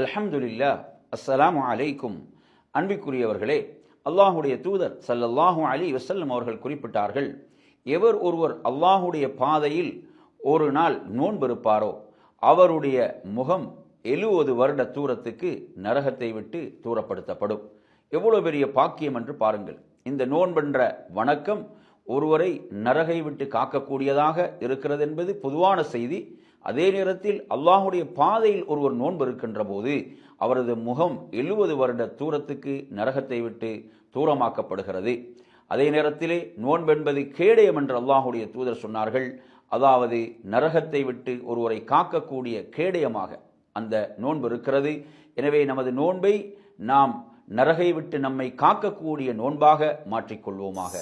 அல்ஹம்துலில்லாஹ். அஸ்ஸலாமு அலைக்கும். அன்பிற்குரியவர்களே, அல்லாஹுடைய தூதர் ஸல்லல்லாஹு அலைஹி வஸல்லம் அவர்கள் குறிப்பிட்டார்கள், எவர் ஒருவர் அல்லாஹுடைய பாதையில் ஒரு நாள் நோன்பிருப்பாரோ அவருடைய முகம் 70 வருட தூரத்துக்கு நரகத்தை விட்டு தூரப்படுத்தப்படும். எவ்வளவு பெரிய பாக்கியம் என்று பாருங்கள். இந்த நோன்பென்ற வணக்கம் ஒருவரை நரகை விட்டு காக்கக்கூடியதாக இருக்கிறது என்பது பொதுவான செய்தி. அதே நேரத்தில் அல்லாஹுடைய பாதையில் ஒருவர் நோன்பு இருக்கின்ற போது அவரது முகம் 70 வருட தூரத்துக்கு நரகத்தை விட்டு தூரமாக்கப்படுகிறது. அதே நேரத்திலே நோன்பென்பது கேடயம் என்று அல்லாஹுடைய தூதர் சொன்னார்கள். அதாவது நரகத்தை விட்டு ஒருவரை காக்கக்கூடிய கேடயமாக அந்த நோன்பு இருக்கிறது. எனவே நமது நோன்பை நாம் நரகை விட்டு நம்மை காக்கக்கூடிய நோன்பாக மாற்றிக்கொள்வோமாக.